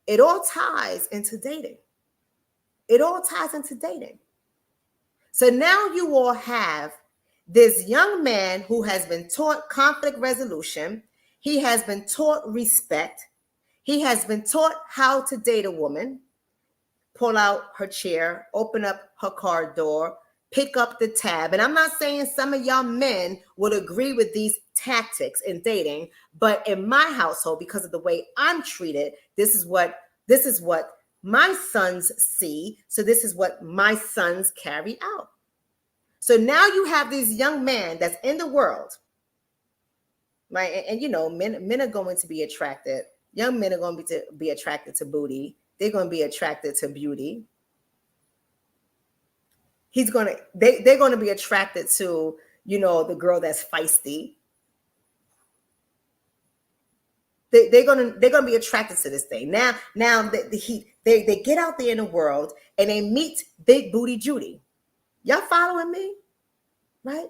It all ties into dating. It all ties into dating. So now you all have this young man who has been taught conflict resolution. He has been taught respect. He has been taught how to date a woman, pull out her chair, open up her car door, pick up the tab. And I'm not saying some of y'all men would agree with these tactics in dating, but in my household, because of the way I'm treated, this is what my sons see. So this is what my sons carry out. So now you have this young man that's in the world, right? And you know, men are going to be attracted. Young men are going to be attracted to booty. They're going to be attracted to beauty. They're going to be attracted to, you know, the girl that's feisty. They're going to be attracted to this thing. Now they get out there in the world and they meet Big Booty Judy. Y'all following me? Right?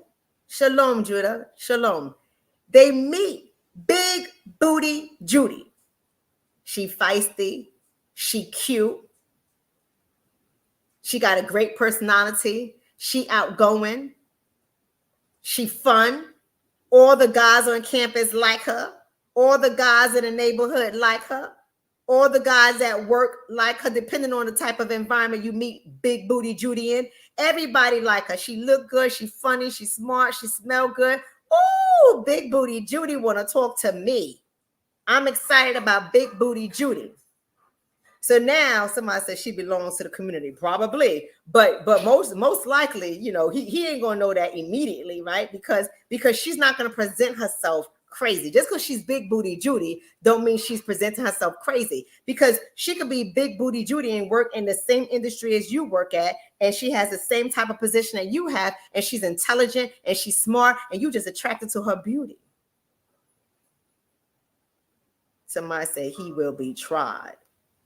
Shalom, Judah. Shalom. They meet Big Booty Judy. She feisty. She cute. She got a great personality. She outgoing. She fun. All the guys on campus like her. All the guys in the neighborhood like her. All the guys at work like her, depending on the type of environment you meet Big Booty Judy in. Everybody like her. She look good. She funny. She smart. She smell good. Oh, Big Booty Judy want to talk to me. I'm excited about Big Booty Judy. So now somebody says she belongs to the community, probably, but most likely, you know, he ain't gonna know that immediately, right? Because she's not gonna present herself crazy. Just because she's Big Booty Judy don't mean she's presenting herself crazy, because she could be Big Booty Judy and work in the same industry as you work at, and she has the same type of position that you have, and she's intelligent and she's smart, and you just attracted to her beauty. Somebody say he will be tried.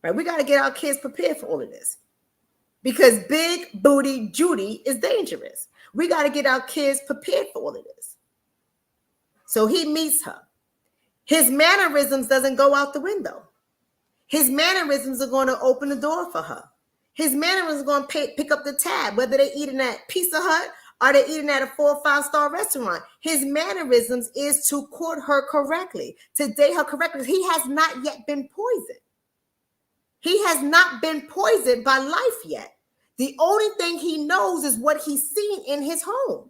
Right? We got to get our kids prepared for all of this, because Big Booty Judy is dangerous. We got to get our kids prepared for all of this. So he meets her. His mannerisms doesn't go out the window. His mannerisms are going to open the door for her. His mannerisms are going to pick up the tab, whether they're eating at Pizza Hut or they're eating at a 4 or 5 star restaurant. His mannerisms is to court her correctly, to date her correctly. He has not yet been poisoned. He has not been poisoned by life yet. The only thing he knows is what he's seen in his home.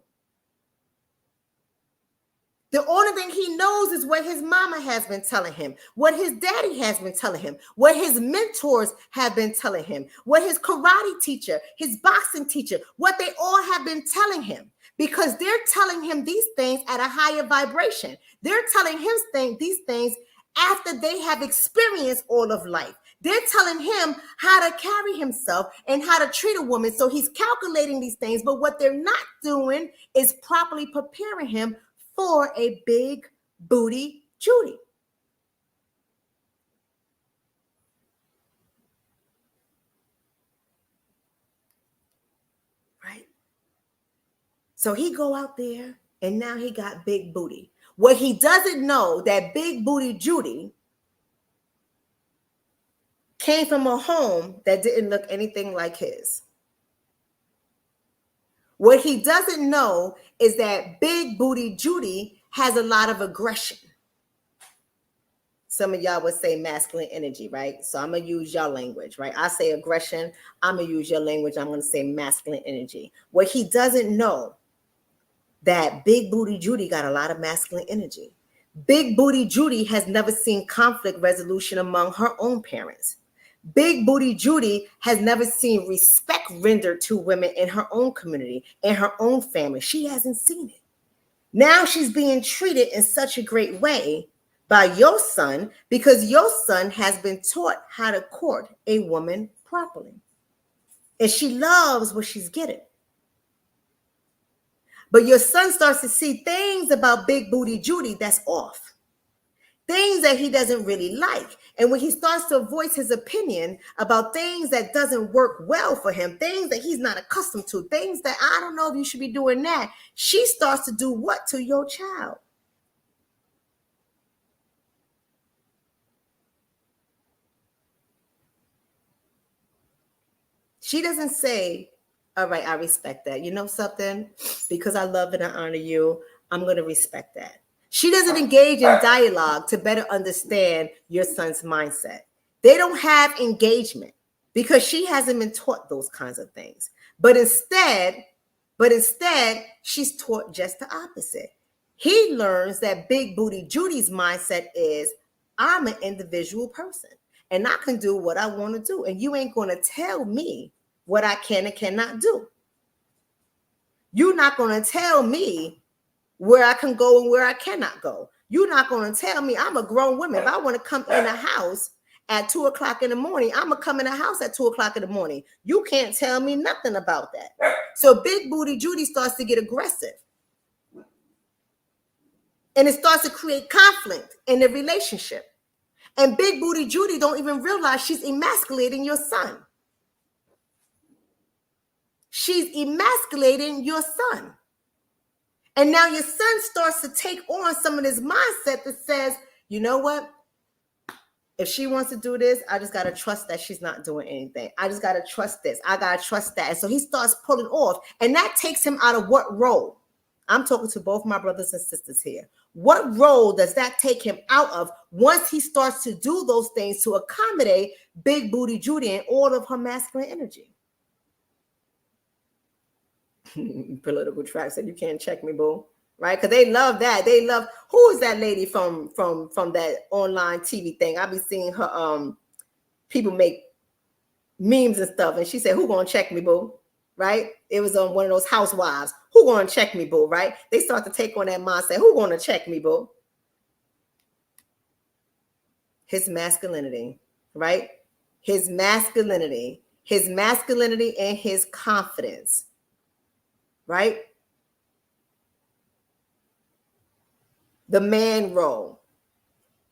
The only thing he knows is what his mama has been telling him, what his daddy has been telling him, what his mentors have been telling him, what his karate teacher, his boxing teacher, what they all have been telling him, because they're telling him these things at a higher vibration. They're telling him these things after they have experienced all of life. They're telling him how to carry himself and how to treat a woman. So he's calculating these things, but what they're not doing is properly preparing him for a Big Booty Judy. Right? So he go out there and now he got big booty. What he doesn't know, that Big Booty Judy came from a home that didn't look anything like his. What he doesn't know is that Big Booty Judy has a lot of aggression. Some of y'all would say masculine energy, right? So I'm going to use your language, right? I say aggression. I'm going to use your language. I'm going to say masculine energy. What he doesn't know, that Big Booty Judy got a lot of masculine energy. Big Booty Judy has never seen conflict resolution among her own parents. Big Booty Judy has never seen respect rendered to women in her own community, in her own family. She hasn't seen it. Now she's being treated in such a great way by your son, because your son has been taught how to court a woman properly. And she loves what she's getting. But your son starts to see things about Big Booty Judy that's off. Things that he doesn't really like. And when he starts to voice his opinion about things that doesn't work well for him, things that he's not accustomed to, things that I don't know if you should be doing that, she starts to do what to your child? She doesn't say, all right, I respect that. You know something? Because I love and I honor you, I'm going to respect that. She doesn't engage in dialogue to better understand your son's mindset. They don't have engagement because she hasn't been taught those kinds of things. But instead, she's taught just the opposite. He learns that Big Booty Judy's mindset is, I'm an individual person and I can do what I want to do. And you ain't going to tell me what I can and cannot do. You're not going to tell me where I can go and where I cannot go. You're not going to tell me. I'm a grown woman. If I want to come in a house at 2 o'clock in the morning, I'm going to come in a house at 2 o'clock in the morning. You can't tell me nothing about that. So Big Booty Judy starts to get aggressive. And it starts to create conflict in the relationship. And Big Booty Judy don't even realize she's emasculating your son. She's emasculating your son. And now your son starts to take on some of this mindset that says, you know what? If she wants to do this, I just got to trust that she's not doing anything. I just got to trust this. I got to trust that. And so he starts pulling off. And that takes him out of what role? I'm talking to both my brothers and sisters here. What role does that take him out of once he starts to do those things to accommodate Big Booty Judy and all of her masculine energy? Political track said, you can't check me, boo. Right? Because they love that. They love, who is that lady from that online TV thing? I be seeing her people make memes and stuff. And she said, who gonna check me, boo? Right? It was on one of those housewives. Who gonna check me, boo? Right? They start to take on that mindset. Who gonna check me, boo? His masculinity, right? His masculinity and his confidence, right? The man role,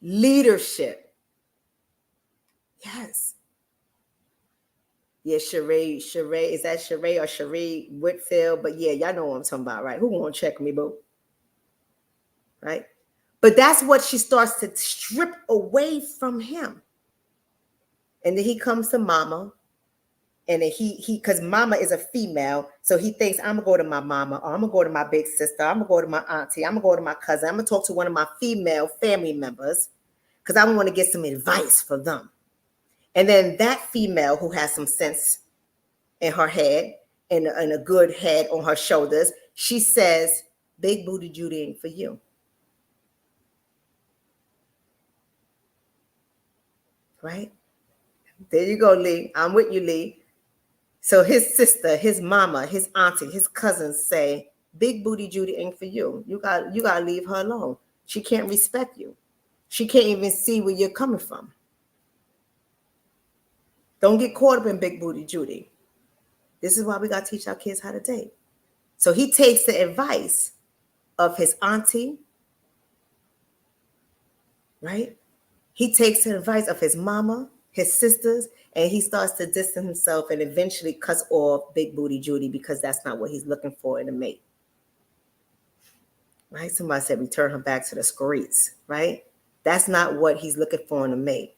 leadership. Yes. Yeah, Sheree, is that Sheree or Sheree Whitfield? But yeah, y'all know what I'm talking about, right? Who gonna check me, boo? Right? But that's what she starts to strip away from him. And then he comes to mama. And then he because mama is a female, so he thinks, I'm gonna go to my mama, or I'm gonna go to my big sister, I'm gonna go to my auntie, I'm gonna go to my cousin, I'm gonna talk to one of my female family members because I want to get some advice for them. And then that female who has some sense in her head and a good head on her shoulders, she says, Big Booty Judy ain't for you. Right? There you go, Lee. I'm with you, Lee. So his sister, his mama, his auntie, his cousins say, Big Booty Judy ain't for you. You gotta leave her alone. She can't respect you. She can't even see where you're coming from. Don't get caught up in Big Booty Judy. This is why we gotta teach our kids how to date. So he takes the advice of his auntie, right? He takes the advice of his mama, his sisters, and he starts to distance himself and eventually cuts off Big Booty Judy because that's not what he's looking for in a mate. Right? Somebody said return her back to the streets, right? That's not what he's looking for in a mate.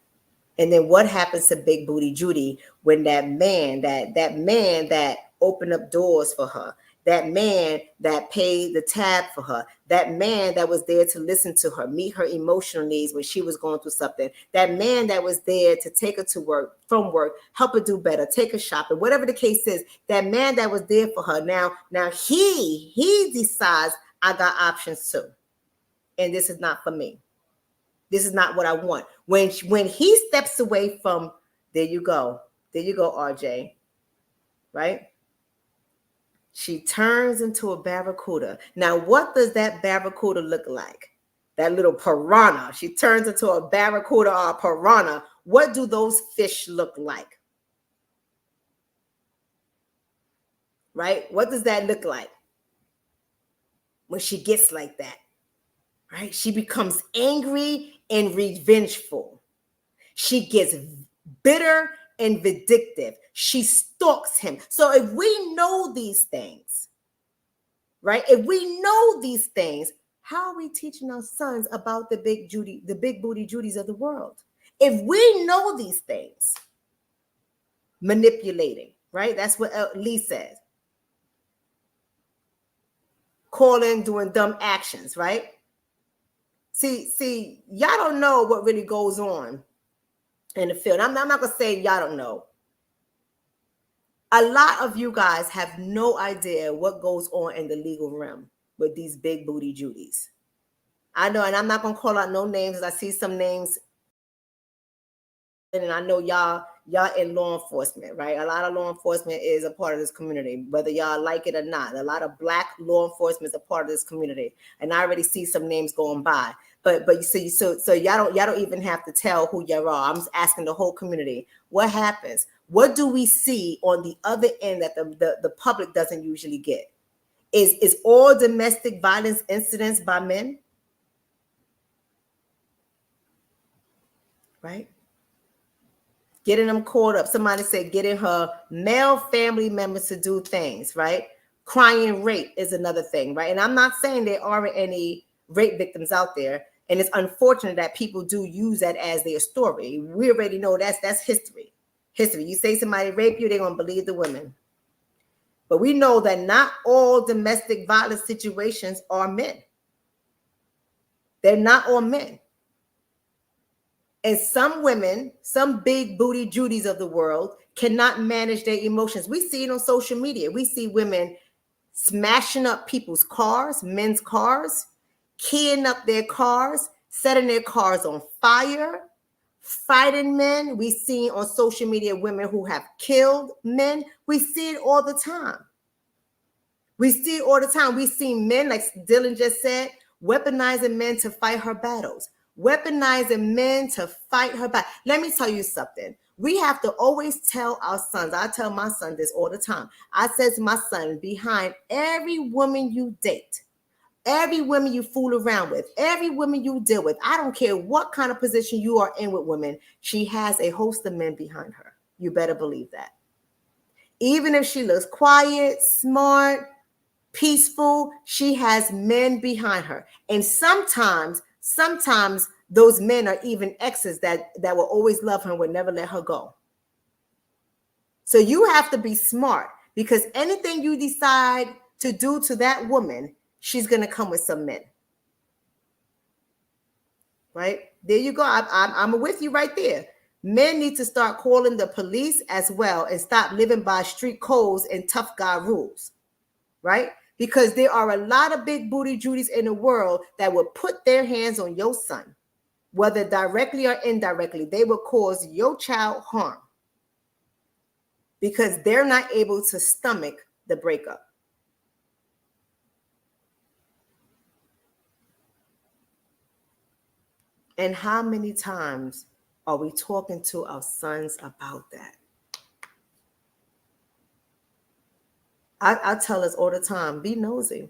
And then what happens to Big Booty Judy when that man that opened up doors for her, that man that paid the tab for her, that man that was there to listen to her, meet her emotional needs when she was going through something, that man that was there to take her to work, from work, help her do better, take her shopping, whatever the case is, that man that was there for her. Now he decides, I got options too. And this is not for me. This is not what I want. When he steps away from, there you go, RJ, right? She turns into a barracuda. Now, what does that barracuda look like? That little piranha. She turns into a barracuda or a piranha. What do those fish look like? Right? What does that look like when she gets like that? Right? She becomes angry and revengeful. She gets bitter and vindictive. She stalks him. So if we know these things, right? If we know these things, how are we teaching our sons about the Big Booty Judys of the world? If we know these things, manipulating, right? That's what Lee says. Calling, doing dumb actions, right? See, y'all don't know what really goes on in the field. I'm not gonna say y'all don't know. A lot of you guys have no idea what goes on in the legal realm with these big booty Judies. I know, and I'm not gonna call out no names. I see some names, and I know y'all in law enforcement, right? A lot of law enforcement is a part of this community, whether y'all like it or not. A lot of Black law enforcement is a part of this community, and I already see some names going by. But you see, so y'all don't even have to tell who y'all are. I'm just asking the whole community, what happens? What do we see on the other end that the public doesn't usually get? Is all domestic violence incidents by men? Right? Getting them caught up. Somebody said getting her male family members to do things, right? Crying rape is another thing, right? And I'm not saying there aren't any rape victims out there. And it's unfortunate that people do use that as their story. We already know that's history. History. You say somebody raped you, they're going to believe the women. But we know that not all domestic violence situations are men. They're not all men. And some women, some big booty Judies of the world, cannot manage their emotions. We see it on social media. We see women smashing up people's cars, men's cars, keying up their cars, setting their cars on fire, fighting men. We see on social media women who have killed men. We see it all the time. We see it all the time. We see men, like Dylan just said, weaponizing men to fight her battles. Weaponizing men to fight her battle. Let me tell you something. We have to always tell our sons. I tell my son this all the time. I said to my son, behind every woman you date, every woman you fool around with, every woman you deal with, I don't care what kind of position you are in with women, she has a host of men behind her. You better believe that. Even if she looks quiet, smart, peaceful, she has men behind her. And sometimes those men are even exes that will always love her and would never let her go. So you have to be smart, because anything you decide to do to that woman, she's going to come with some men. Right? There you go. I'm with you right there. Men need to start calling the police as well and stop living by street codes and tough guy rules. Right? Because there are a lot of big booty Judies in the world that will put their hands on your son, whether directly or indirectly. They will cause your child harm because they're not able to stomach the breakup. And how many times are we talking to our sons about that? I tell us all the time, be nosy.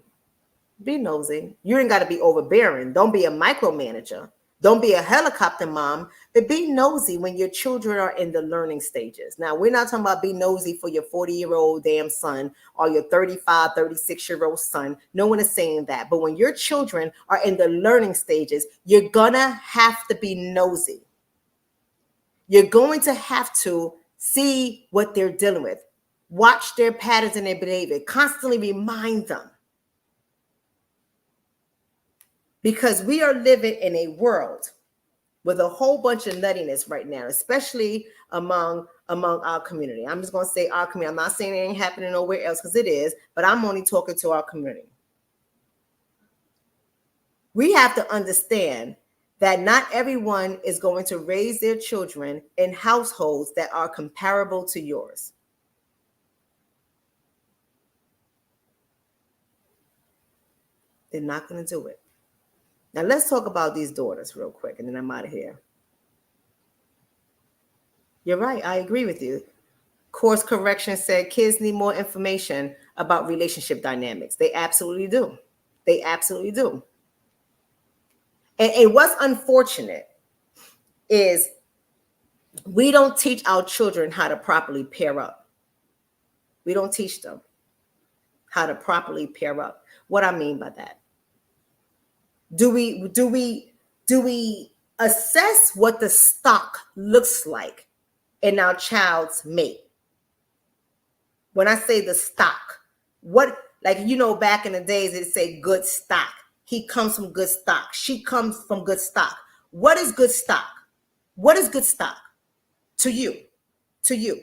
Be nosy. You ain't got to be overbearing. Don't be a micromanager. Don't be a helicopter mom, but be nosy when your children are in the learning stages. Now, we're not talking about be nosy for your 40-year-old damn son or your 35, 36-year-old son. No one is saying that. But when your children are in the learning stages, you're going to have to be nosy. You're going to have to see what they're dealing with. Watch their patterns and their behavior. Constantly remind them. Because we are living in a world with a whole bunch of nuttiness right now, especially among our community. I'm just going to say our community. I'm not saying it ain't happening nowhere else, because it is, but I'm only talking to our community. We have to understand that not everyone is going to raise their children in households that are comparable to yours. They're not going to do it. Now, let's talk about these daughters real quick, and then I'm out of here. You're right. I agree with you. Course correction said kids need more information about relationship dynamics. They absolutely do. They absolutely do. And what's unfortunate is we don't teach our children how to properly pair up. We don't teach them how to properly pair up. What I mean by that? Do we assess what the stock looks like in our child's mate? When I say the stock, what, like, you know, back in the days, it say good stock. He comes from good stock. She comes from good stock. What is good stock? What is good stock to you? To you.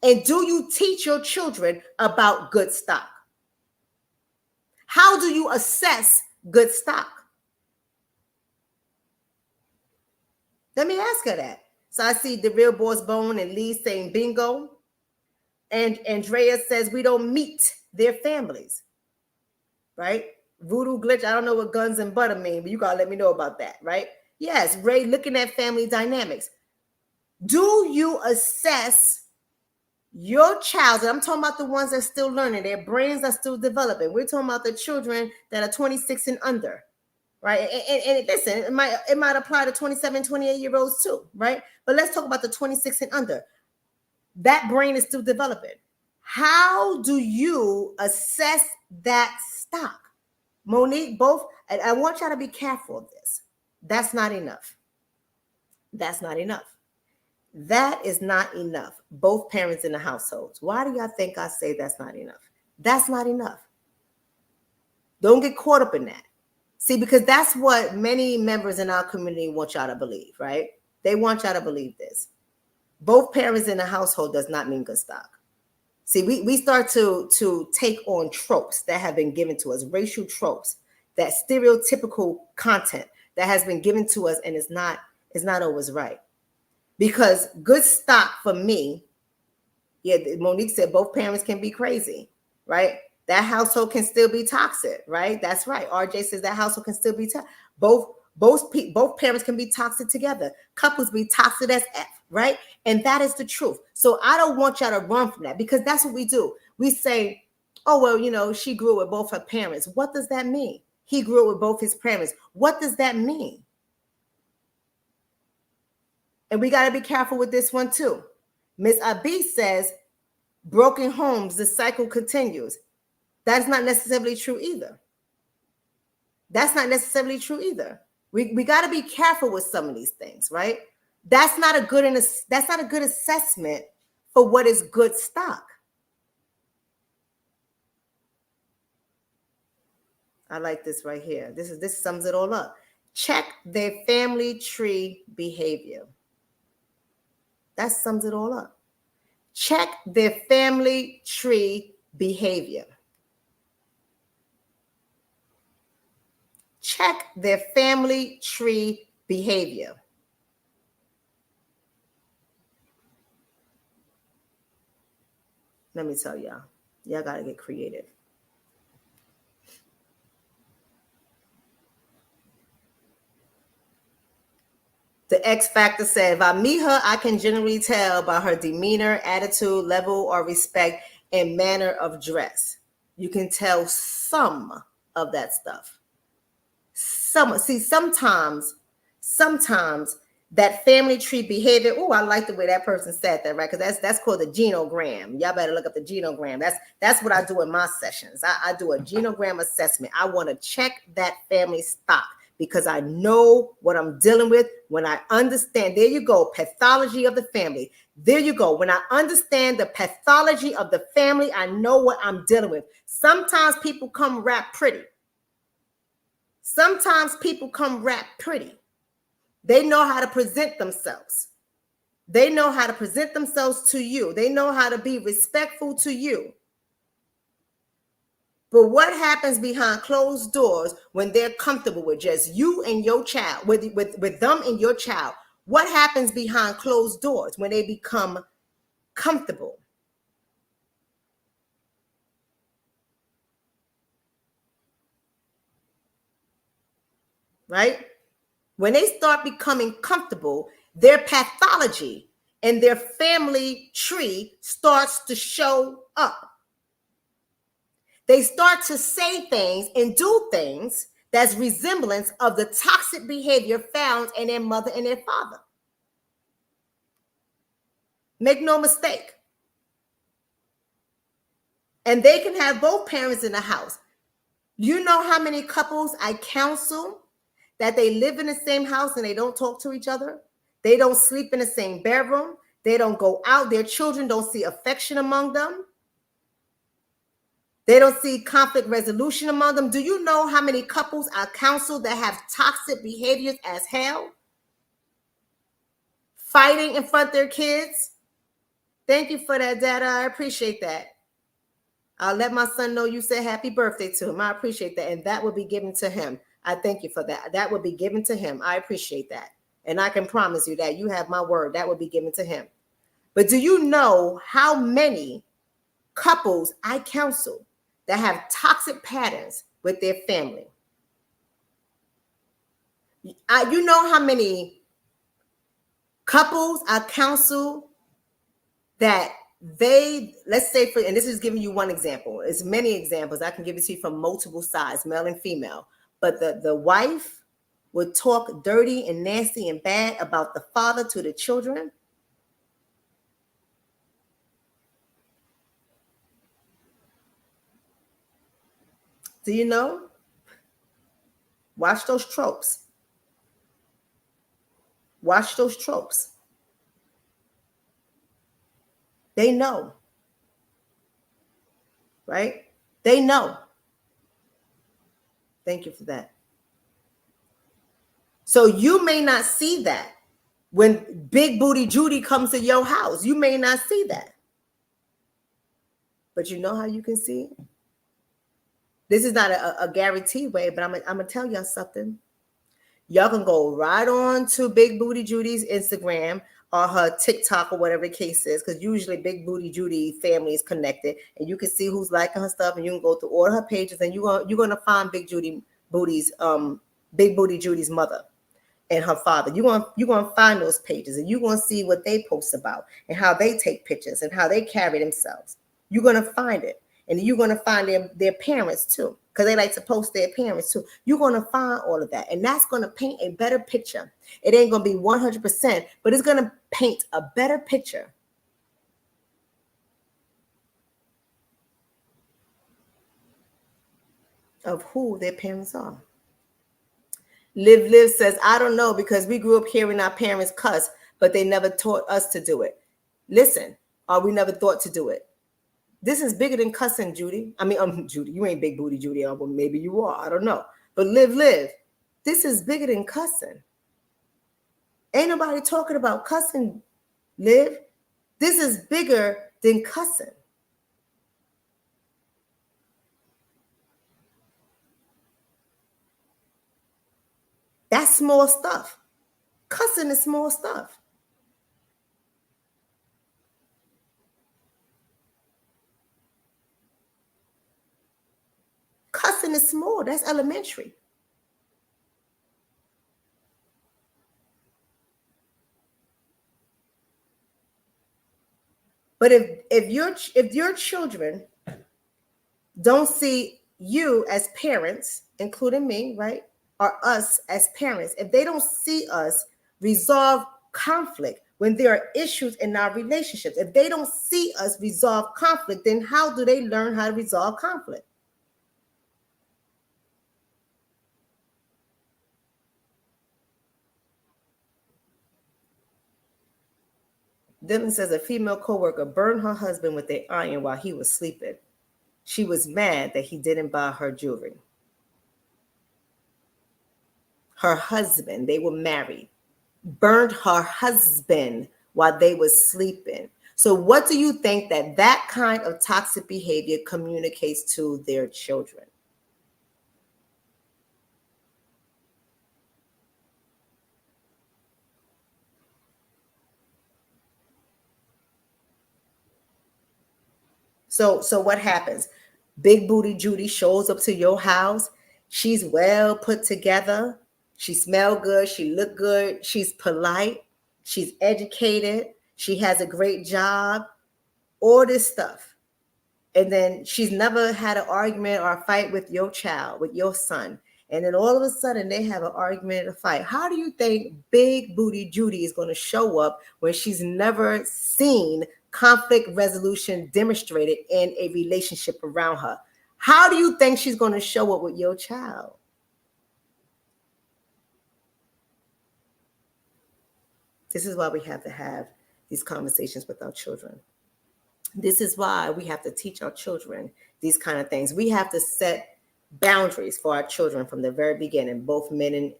And do you teach your children about good stock? How do you assess good stock? Let me ask her that. So I see the real boss bone and Lee saying bingo. And Andrea says we don't meet their families. Right? Voodoo glitch. I don't know what guns and butter mean, but you gotta let me know about that, right? Yes, Ray, looking at family dynamics. Do you assess your child? And I'm talking about the ones that are still learning, their brains are still developing. We're talking about the children that are 26 and under, right? And listen, it might apply to 27, 28-year-olds too, right? But let's talk about the 26 and under. That brain is still developing. How do you assess that stock? Monique, both, and I want y'all to be careful of this. That's not enough. That's not enough. That is not enough. Both parents in the households. Why do y'all think I say that's not enough? That's not enough. Don't get caught up in that. See, because that's what many members in our community want y'all to believe, right? They want y'all to believe this. Both parents in the household does not mean good stock. See, we start to take on tropes that have been given to us, racial tropes, that stereotypical content that has been given to us, and is not always right. Because good stock for me, yeah, Monique said both parents can be crazy, right? That household can still be toxic, right? That's right. RJ says that household can still be toxic. Both parents can be toxic together. Couples be toxic as F, right? And that is the truth. So I don't want y'all to run from that, because that's what we do. We say, oh, well, you know, she grew up with both her parents. What does that mean? He grew up with both his parents. What does that mean? And we got to be careful with this one too. Miss Abi says, broken homes, the cycle continues. That's not necessarily true either. That's not necessarily true either. We got to be careful with some of these things, right? That's not a good assessment for what is good stock. I like this right here. This sums it all up. Check their family tree behavior. That sums it all up. Check their family tree behavior. Check their family tree behavior. Let me tell y'all got to get creative. The X Factor said, if I meet her, I can generally tell by her demeanor, attitude, level or respect, and manner of dress. You can tell some of that stuff. Sometimes that family tree behavior. Oh, I like the way that person said that, right? Because that's called the genogram. Y'all better look up the genogram. That's what I do in my sessions. I do a genogram assessment. I want to check that family stock, because I know what I'm dealing with when I understand. There you go, pathology of the family. There you go. When I understand the pathology of the family, I know what I'm dealing with. Sometimes people come wrapped pretty. Sometimes people come wrapped pretty. They know how to present themselves. They know how to present themselves to you. They know how to be respectful to you. But what happens behind closed doors when they're comfortable with just you and your child, with them and your child? What happens behind closed doors when they become comfortable? Right? When they start becoming comfortable, their pathology and their family tree starts to show up. They start to say things and do things that's resemblance of the toxic behavior found in their mother and their father. Make no mistake. And they can have both parents in the house. You know how many couples I counsel that they live in the same house and they don't talk to each other? They don't sleep in the same bedroom. They don't go out. Their children don't see affection among them. They don't see conflict resolution among them. Do you know how many couples are counseled that have toxic behaviors as hell? Fighting in front of their kids? Thank you for that, Dada. I appreciate that. I'll let my son know you said happy birthday to him. I appreciate that. And that will be given to him. I thank you for that. That will be given to him. I appreciate that. And I can promise you that you have my word. That will be given to him. But do you know how many couples I counsel that have toxic patterns with their family? You know how many couples I counsel that let's say and this is giving you one example. It's many examples. I can give it to you from multiple sides, male and female. But the wife would talk dirty and nasty and bad about the father to the children. Do you know? Watch those tropes. Watch those tropes. They know. Right? They know. Thank you for that. So you may not see that when Big Booty Judy comes to your house. You may not see that. But you know how you can see it? This is not a guaranteed way, but I'm going to tell y'all something. Y'all can go right on to Big Booty Judy's Instagram or her TikTok or whatever the case is, because usually Big Booty Judy family is connected, and you can see who's liking her stuff, and you can go through all her pages, and you're gonna find Big Booty Judy's mother and her father. You're gonna find those pages, and you're gonna see what they post about and how they take pictures and how they carry themselves. You're gonna find it. And you're going to find their parents too, because they like to post their parents too. You're going to find all of that. And that's going to paint a better picture. It ain't going to be 100%, but it's going to paint a better picture of who their parents are. Liv says, I don't know, because we grew up hearing our parents cuss, but they never taught us to do it. Listen, or we never thought to do it. This is bigger than cussing, Judy. I mean, Judy, you ain't Big Booty Judy. Well, maybe you are. I don't know. But Liv, this is bigger than cussing. Ain't nobody talking about cussing, Liv. This is bigger than cussing. That's small stuff. Cussing is small stuff. Cussing is small. That's elementary. But if your children don't see you as parents, including me, right, or us as parents, if they don't see us resolve conflict when there are issues in our relationships, if they don't see us resolve conflict, then how do they learn how to resolve conflict? Dylan says a female coworker burned her husband with an iron while he was sleeping. She was mad that he didn't buy her jewelry. Her husband, they were married, burned her husband while they were sleeping. So what do you think that kind of toxic behavior communicates to their children? So what happens? Big Booty Judy shows up to your house. She's well put together. She smell good. She look good. She's polite. She's educated. She has a great job. All this stuff. And then she's never had an argument or a fight with your child, with your son. And then all of a sudden they have an argument and a fight. How do you think Big Booty Judy is going to show up when she's never seen conflict resolution demonstrated in a relationship around her? How do you think she's going to show up with your child? This is why we have to have these conversations with our children. This is why we have to teach our children these kind of things. We have to set boundaries for our children from the very beginning, both men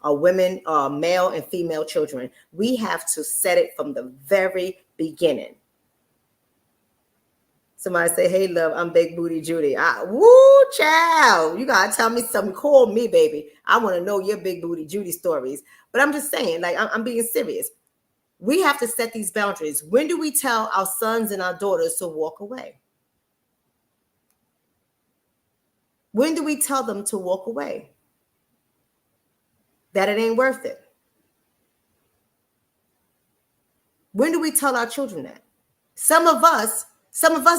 or women, or male and female children. We have to set it from the very beginning. Somebody say, hey, love, I'm Big Booty Judy. Woo, child. You got to tell me something. Call me, baby. I want to know your Big Booty Judy stories. But I'm just saying, like, I'm being serious. We have to set these boundaries. When do we tell our sons and our daughters to walk away? When do we tell them to walk away? That it ain't worth it. When do we tell our children that? Some of us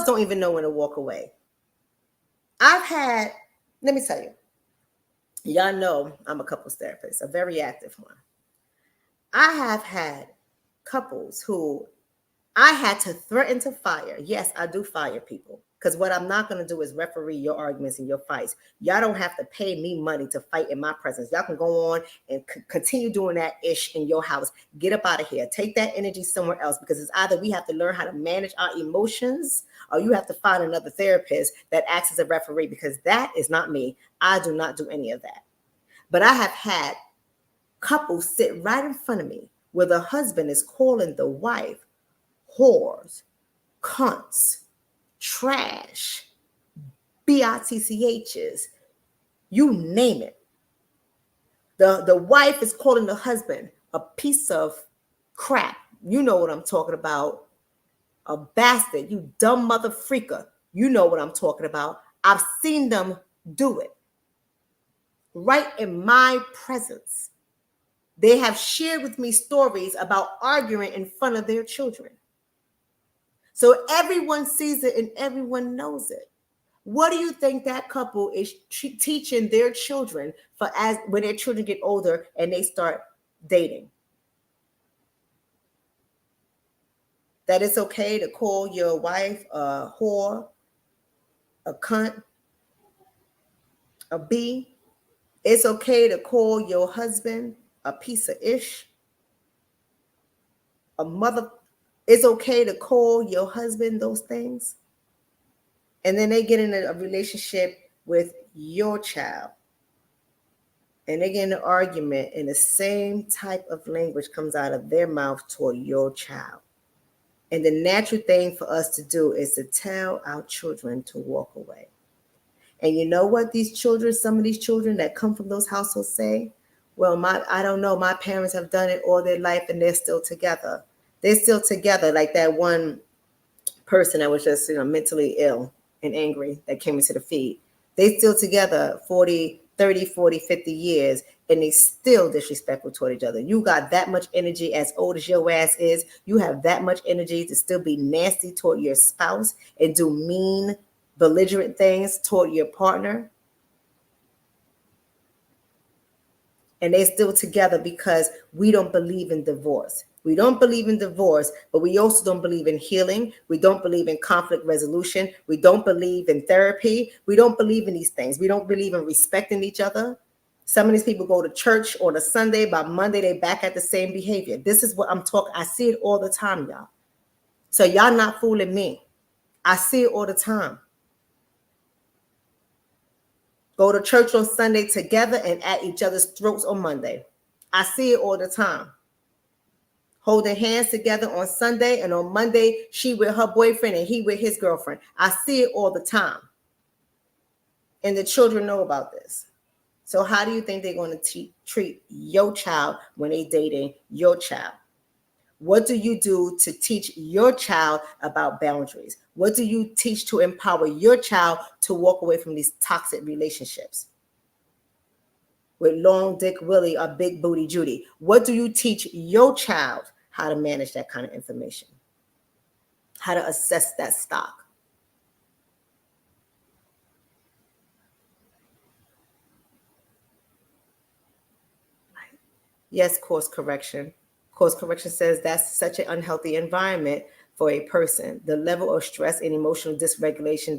don't even know when to walk away. Let me tell you, y'all know I'm a couples therapist, a very active one. I have had couples who I had to threaten to fire. Yes, I do fire people, because what I'm not going to do is referee your arguments and your fights. Y'all don't have to pay me money to fight in my presence. Y'all can go on and continue doing that ish in your house. Get up out of here. Take that energy somewhere else, because it's either we have to learn how to manage our emotions, or you have to find another therapist that acts as a referee, because that is not me. I do not do any of that. But I have had couples sit right in front of me where the husband is calling the wife whores, cunts, trash, bitchs, you name it. The wife is calling the husband a piece of crap. You know what I'm talking about. A bastard, you dumb mother freaker. You know what I'm talking about. I've seen them do it right in my presence. They have shared with me stories about arguing in front of their children. So everyone sees it and everyone knows it. What do you think that couple is teaching their children when their children get older and they start dating? That it's okay to call your wife a whore, a cunt, a B. It's okay to call your husband a piece of ish, a mother. It's okay to call your husband those things. And then they get in a relationship with your child, and they get in an argument, and the same type of language comes out of their mouth toward your child. And the natural thing for us to do is to tell our children to walk away. And you know what some of these children that come from those households say? Well, I don't know, my parents have done it all their life and they're still together. They're still together, like that one person that was just, mentally ill and angry that came into the feed. They still together 40, 30, 40, 50 years, and they still disrespectful toward each other. You got that much energy, as old as your ass is. You have that much energy to still be nasty toward your spouse and do mean, belligerent things toward your partner. And they're still together because we don't believe in divorce. We don't believe in divorce, but we also don't believe in healing. We don't believe in conflict resolution. We don't believe in therapy. We don't believe in these things. We don't believe in respecting each other. Some of these people go to church on a Sunday. By Monday, they back at the same behavior. This is what I'm talking. I see it all the time, y'all. So y'all not fooling me. I see it all the time. Go to church on Sunday together and at each other's throats on Monday. I see it all the time. Holding hands together on Sunday, and on Monday, she with her boyfriend and he with his girlfriend. I see it all the time. And the children know about this. So how do you think they're going to treat your child when they're dating your child? What do you do to teach your child about boundaries? What do you teach to empower your child to walk away from these toxic relationships with long dick Willie or big booty Judy? What do you teach your child how to manage that kind of information? How to assess that stock? Yes, course correction. Course correction says that's such an unhealthy environment for a person. The level of stress and emotional dysregulation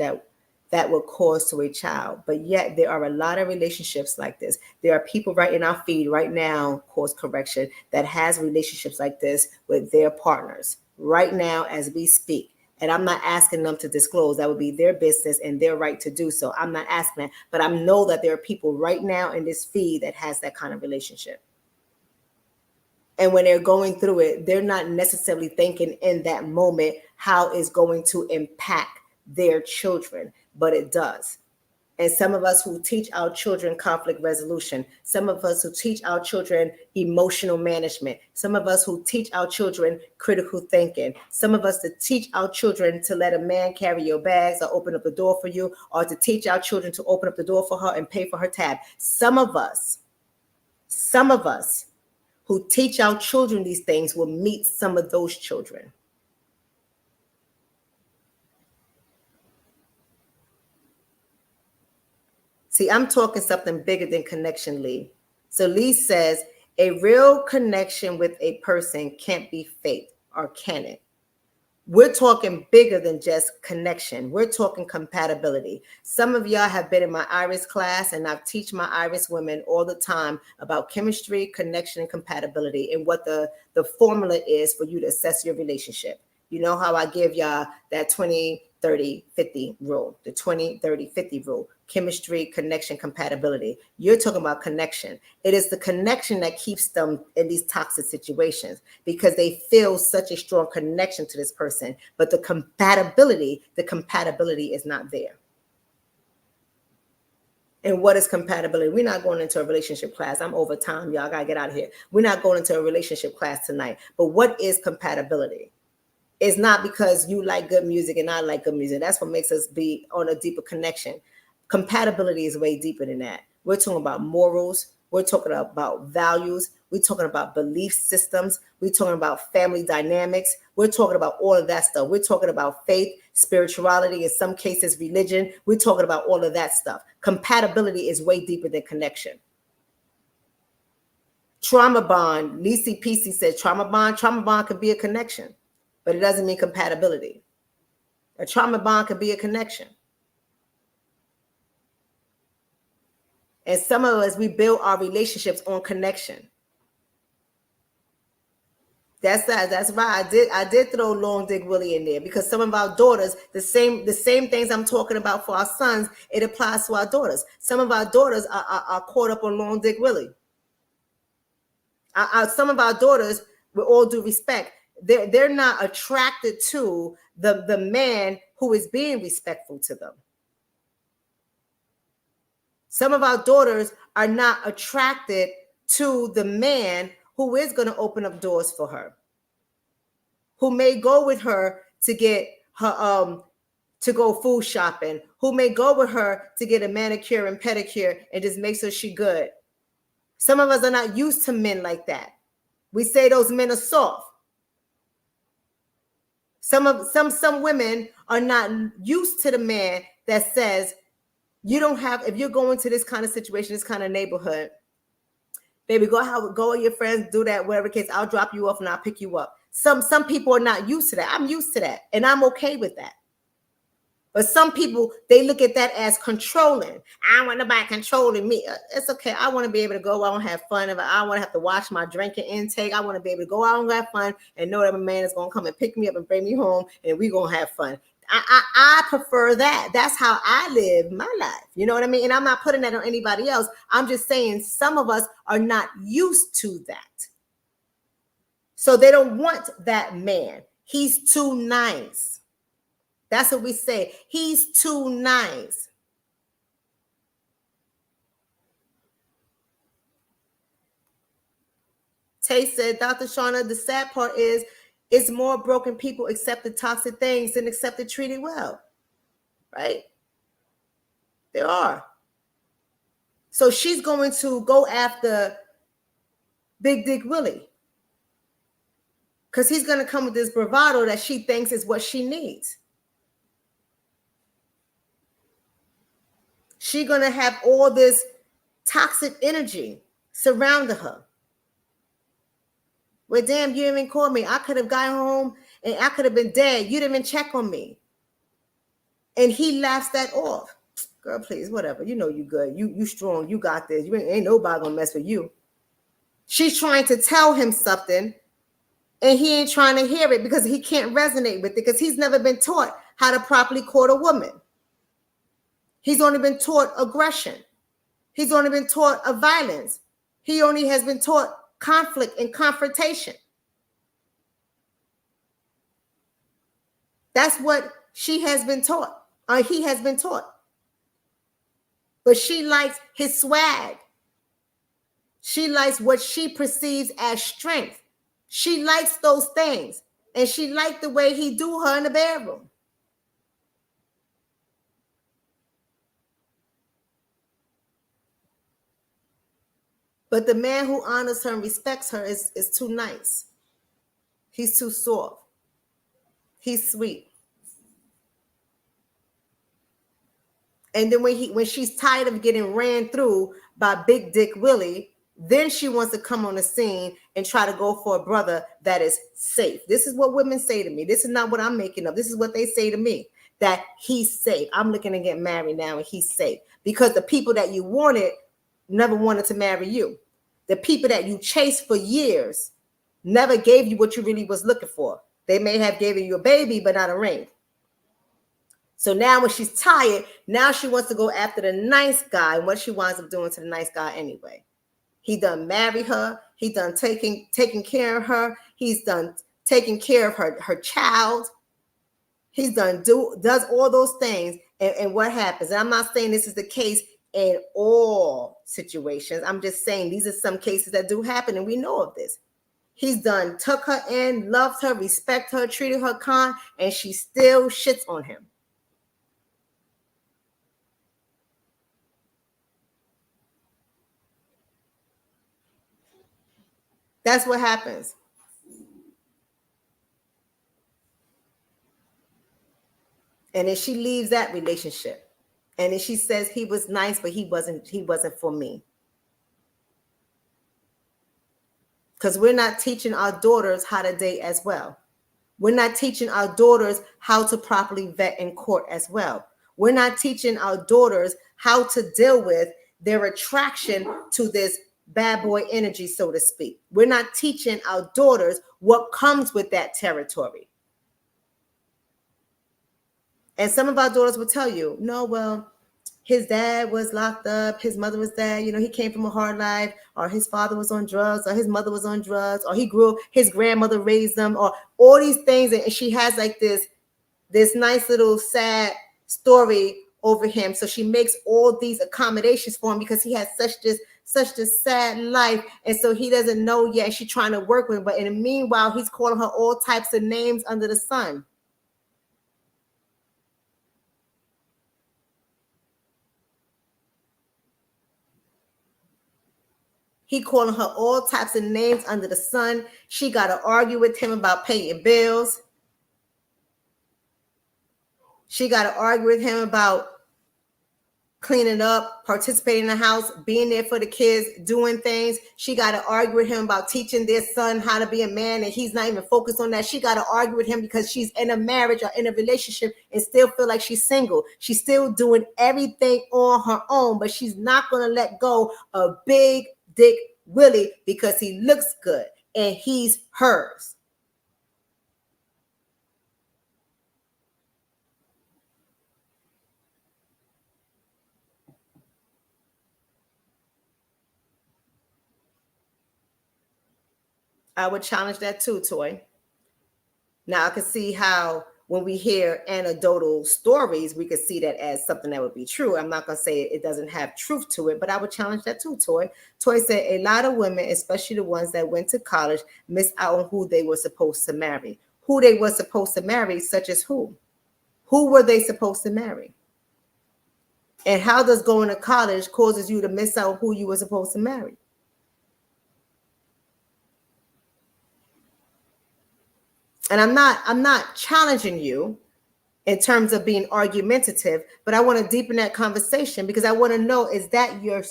that will cause to a child. But yet there are a lot of relationships like this. There are people right in our feed right now, course correction, that has relationships like this with their partners right now as we speak. And I'm not asking them to disclose. That would be their business and their right to do so. I'm not asking that. But I know that there are people right now in this feed that has that kind of relationship. And when they're going through it, they're not necessarily thinking in that moment how it's going to impact their children, but it does. And some of us who teach our children conflict resolution, some of us who teach our children emotional management, some of us who teach our children critical thinking, some of us to teach our children to let a man carry your bags or open up the door for you, or to teach our children to open up the door for her and pay for her tab. Some of us who teach our children these things will meet some of those children. See, I'm talking something bigger than connection, Lee. So Lee says, a real connection with a person can't be fake, or can it? We're talking bigger than just connection. We're talking compatibility. Some of y'all have been in my Iris class, and I teach my Iris women all the time about chemistry, connection, and compatibility, and what the formula is for you to assess your relationship. You know how I give y'all that 20, 30, 50 rule, the 20, 30, 50 rule, chemistry, connection, compatibility. You're talking about connection. It is the connection that keeps them in these toxic situations because they feel such a strong connection to this person, but the compatibility is not there. And what is compatibility? We're not going into a relationship class. I'm over time. Y'all got to get out of here. We're not going into a relationship class tonight. But what is compatibility? It's not because you like good music and I like good music. That's what makes us be on a deeper connection. Compatibility is way deeper than that. We're talking about morals. We're talking about values. We're talking about belief systems. We're talking about family dynamics. We're talking about all of that stuff. We're talking about faith, spirituality, in some cases, religion. We're talking about all of that stuff. Compatibility is way deeper than connection. Trauma bond, Lisi PC said trauma bond could be a connection, but it doesn't mean compatibility. A trauma bond could be a connection. And some of us, we build our relationships on connection. That's why I did throw Long Dick Willie in there, because some of our daughters, the same things I'm talking about for our sons, it applies to our daughters. Some of our daughters are caught up on Long Dick Willie. Some of our daughters, with all due respect, they're not attracted to the man who is being respectful to them. Some of our daughters are not attracted to the man who is going to open up doors for her, who may go with her to get her to go food shopping, who may go with her to get a manicure and pedicure and just make sure she good. Some of us are not used to men like that. We say those men are soft. Some women are not used to the man that says, you don't have, if you're going to this kind of situation, this kind of neighborhood, baby, go with your friends, do that, whatever case, I'll drop you off and I'll pick you up. Some people are not used to that. I'm used to that, and I'm okay with that. But some people, they look at that as controlling. I don't want nobody controlling me. It's okay. I want to be able to go out and have fun. If I want to have to watch my drinking intake, I want to be able to go out and have fun and know that my man is going to come and pick me up and bring me home, and we're going to have fun. I prefer that. That's how I live my life. You know what I mean? And I'm not putting that on anybody else. I'm just saying some of us are not used to that. So they don't want that man. He's too nice. That's what we say. He's too nice. Tay said, Dr. Shauna, the sad part is it's more broken people accept the toxic things than accept it treated well. Right? There are. So she's going to go after Big Dick Willie, because he's going to come with this bravado that she thinks is what she needs. She's going to have all this toxic energy surrounding her. Well, damn, you didn't even call me. I could have gotten home and I could have been dead. You didn't even check on me. And he laughs that off. Girl, please, whatever. You know you good. You strong. You got this. You ain't nobody gonna mess with you. She's trying to tell him something And he ain't trying to hear it because he can't resonate with it because he's never been taught how to properly court a woman. He's only been taught aggression. He's only been taught a violence. He only has been taught conflict and confrontation. That's what she has been taught, or he has been taught. But she likes his swag. She likes what she perceives as strength. She likes those things. And she liked the way he do her in the bedroom. But the man who honors her and respects her is too nice. He's too soft. He's sweet. And then when she's tired of getting ran through by Big Dick Willie, then she wants to come on the scene and try to go for a brother that is safe. This is what women say to me. This is not what I'm making up. This is what they say to me, that he's safe. I'm looking to get married now and he's safe. Because the people that you wanted never wanted to marry you. The people that you chased for years never gave you what you really was looking for. They may have given you a baby, but not a ring. So now when she's tired, now she wants to go after the nice guy. And what she winds up doing to the nice guy anyway. He done married her. He done taking care of her. He's done taking care of her child. He's done does all those things. And what happens? And I'm not saying this is the case in all situations. I'm just saying these are some cases that do happen, and we know of this. He's done took her in, loved her, respect her, treated her kind, and she still shits on him. That's what happens. And then she leaves that relationship. And then she says he was nice, but he wasn't for me. Because we're not teaching our daughters how to date as well. We're not teaching our daughters how to properly vet in court as well. We're not teaching our daughters how to deal with their attraction to this bad boy energy, so to speak. We're not teaching our daughters what comes with that territory. And some of our daughters will tell you, no, well, his dad was locked up, his mother was dead, he came from a hard life, or his father was on drugs, or his mother was on drugs, or he grew up, his grandmother raised them, or all these things. And she has like this nice little sad story over him. So she makes all these accommodations for him because he has such this sad life. And so he doesn't know yet. She's trying to work with him. But in the meanwhile, he's calling her all types of names under the sun. He calling her all types of names under the sun. She got to argue with him about paying bills. She got to argue with him about cleaning up, participating in the house, being there for the kids, doing things. She got to argue with him about teaching their son how to be a man, and he's not even focused on that. She got to argue with him because she's in a marriage or in a relationship and still feel like she's single. She's still doing everything on her own, but she's not going to let go of Big Dick Willie because he looks good and he's hers. I would challenge that too, Toy. Now I can see how when we hear anecdotal stories, we could see that as something that would be true. I'm not going to say it doesn't have truth to it, but I would challenge that too, Toy. Toy said a lot of women, especially the ones that went to college, miss out on who they were supposed to marry. Who they were supposed to marry, such as who? Who were they supposed to marry? And how does going to college causes you to miss out on who you were supposed to marry? And I'm not challenging you in terms of being argumentative, but I want to deepen that conversation because I want to know, is that your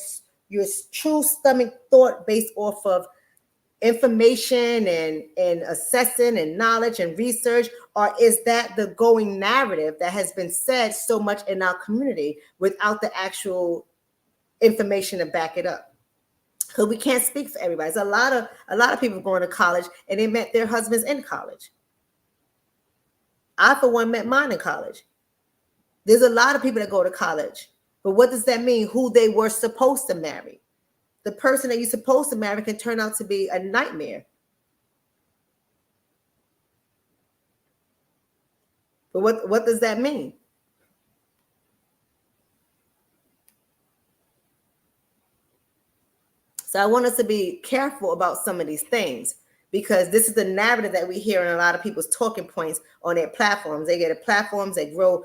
true stomach thought based off of information and assessing and knowledge and research, or is that the going narrative that has been said so much in our community without the actual information to back it up? because we can't speak for everybody. There's a lot of people going to college and they met their husbands in college. I, for one, met mine in college. There's a lot of people that go to college, but what does that mean? Who they were supposed to marry. The person that you're supposed to marry can turn out to be a nightmare. But what does that mean? So I want us to be careful about some of these things, because this is the narrative that we hear in a lot of people's talking points on their platforms. They get a platforms, they grow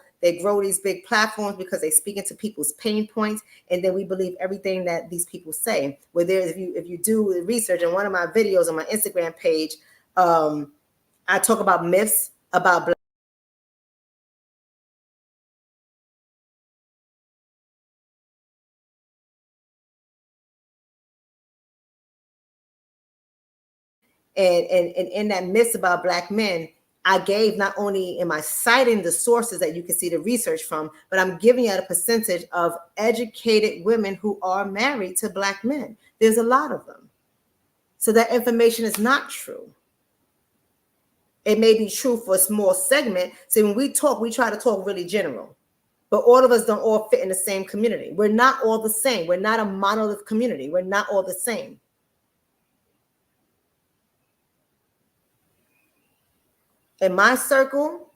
these big platforms because they speak into people's pain points, and then we believe everything that these people say. Where there's, if you do research in one of my videos on my Instagram page, I talk about myths about Black. And in that myths about Black men, I gave, not only am I citing the sources that you can see the research from, but I'm giving you a percentage of educated women who are married to Black men. There's a lot of them. So that information is not true. It may be true for a small segment. So when we talk, we try to talk really general, but all of us don't all fit in the same community. We're not all the same. We're not a monolith community. We're not all the same. In my circle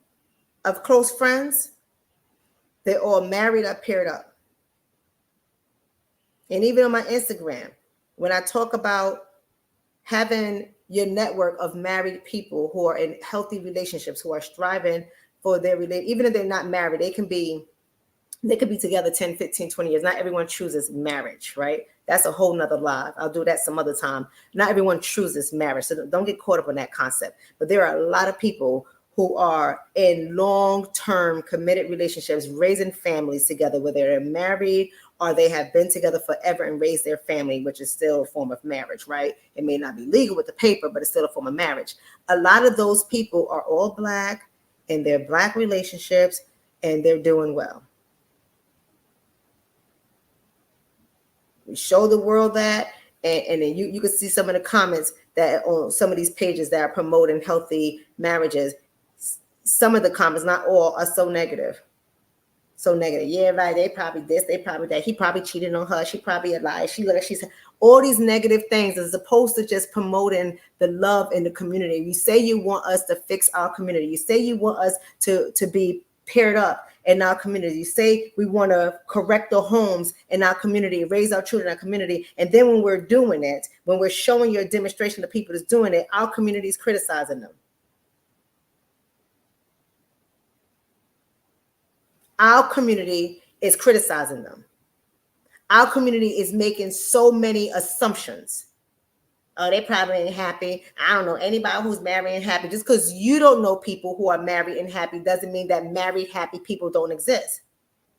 of close friends, they're all married up, paired up. And even on my Instagram, when I talk about having your network of married people who are in healthy relationships, who are striving for their relationship, even if they're not married, they could be together 10, 15, 20 years. Not everyone chooses marriage, right? That's a whole nother live. I'll do that some other time. Not everyone chooses marriage, so don't get caught up on that concept. But there are a lot of people who are in long-term committed relationships, raising families together, whether they're married or they have been together forever and raised their family, which is still a form of marriage, right? It may not be legal with the paper, but it's still a form of marriage. A lot of those people are all Black, and they're Black relationships, and they're doing well. We show the world that, and then you can see some of the comments that on some of these pages that are promoting healthy marriages. Some of the comments, not all, are so negative. So negative. Yeah, right. They probably this, they probably that. He probably cheated on her. She probably a lie. She looked like she's all these negative things, as opposed to just promoting the love in the community. You say you want us to fix our community. You say you want us to be paired up in our community. You say we want to correct the homes in our community, raise our children in our community. And then when we're doing it, when we're showing you a demonstration of people that's doing it, our community is criticizing them. Our community is criticizing them. Our community is making so many assumptions. Oh, they probably ain't happy. I don't know anybody who's married and happy. Just because you don't know people who are married and happy doesn't mean that married, happy people don't exist.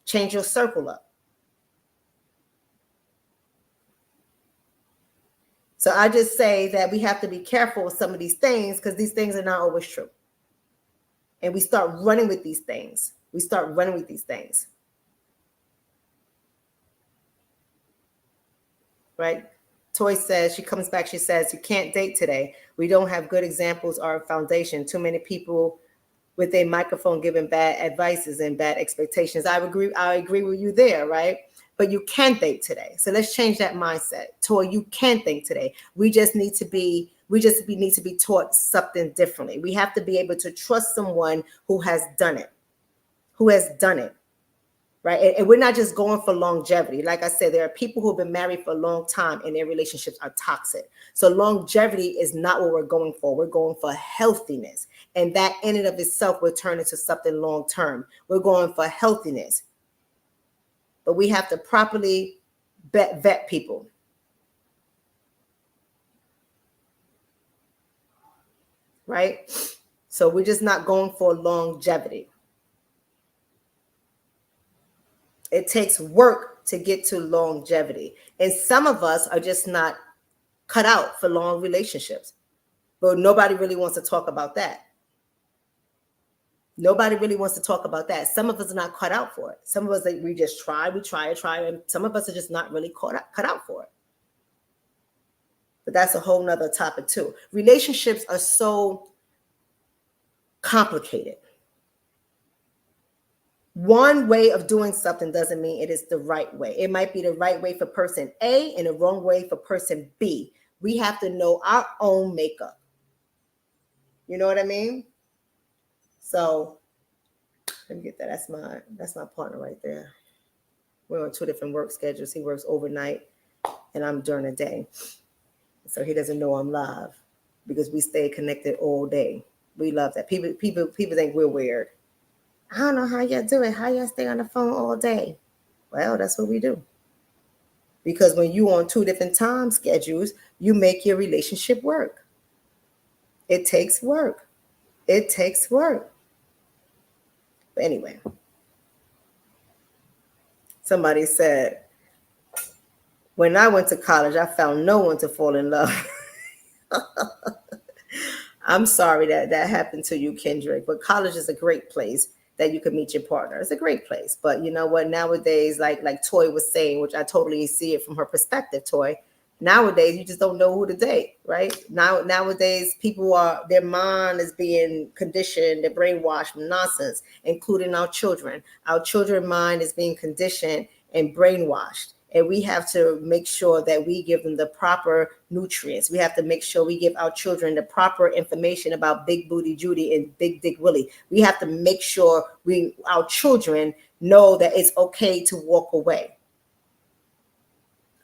Change your circle up. So I just say that we have to be careful with some of these things, because these things are not always true. And we start running with these things. Right? Toy says, she comes back, she says, you can't date today. We don't have good examples or foundation. Too many people with a microphone giving bad advices and bad expectations. I agree with you there, right? But you can date today. So let's change that mindset. Toy, you can think today. We just need to be taught something differently. We have to be able to trust someone who has done it. Right? And we're not just going for longevity. Like I said, there are people who have been married for a long time and their relationships are toxic. So longevity is not what we're going for. We're going for healthiness. And that in and of itself will turn into something long-term. We're going for healthiness. But we have to properly vet people. Right? So we're just not going for longevity. It takes work to get to longevity. And some of us are just not cut out for long relationships. But nobody really wants to talk about that. Some of us are not cut out for it. Some of us, we just try, and some of us are just not really cut out for it. that's a whole nother topic too. Relationships are so complicated. One way of doing something doesn't mean it is the right way. It might be the right way for person A and the wrong way for person B. We have to know our own makeup. You know what I mean? So let me get that. That's my partner right there. We're on 2 different work schedules. He works overnight and I'm during the day. So he doesn't know I'm live because we stay connected all day. We love that. People think we're weird. I don't know how y'all do it. How y'all stay on the phone all day? Well, that's what we do. Because when you on 2 different time schedules, you make your relationship work. It takes work. It takes work. But anyway, somebody said, when I went to college, I found no one to fall in love. I'm sorry that happened to you, Kendrick, but college is a great place that you can meet your partner. It's a great place. But you know what? Nowadays, like Toy was saying, which I totally see it from her perspective, Toy. Nowadays, you just don't know who to date, right? Nowadays, their mind is being conditioned, they're brainwashed from nonsense, including our children. Our children's mind is being conditioned and brainwashed. And we have to make sure that we give them the proper nutrients. We have to make sure we give our children the proper information about Big Booty Judy and Big Dick Willie. We have to make sure our children know that it's okay to walk away.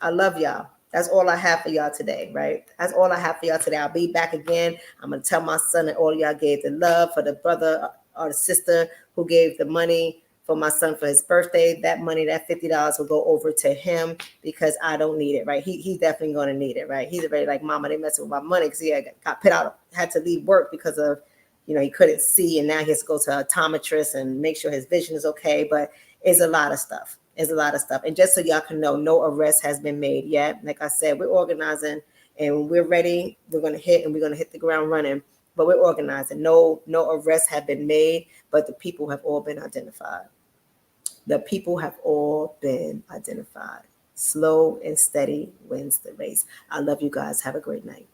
I love y'all. That's all I have for y'all today, right? That's all I have for y'all today. I'll be back again. I'm going to tell my son that all y'all gave the love for the brother or the sister who gave the money for my son for his birthday. That money, that $50 will go over to him because I don't need it, right? He's definitely going to need it, right? He's already like, Mama, they messing with my money because he got put out, had to leave work because of, he couldn't see. And now he has to go to an optometrist and make sure his vision is okay. But it's a lot of stuff. It's a lot of stuff. And just so y'all can know, no arrest has been made yet. Like I said, we're organizing and when we're ready, we're going to hit the ground running. But we're organizing. No arrests have been made, but the people have all been identified. The people have all been identified. Slow and steady wins the race. I love you guys. Have a great night.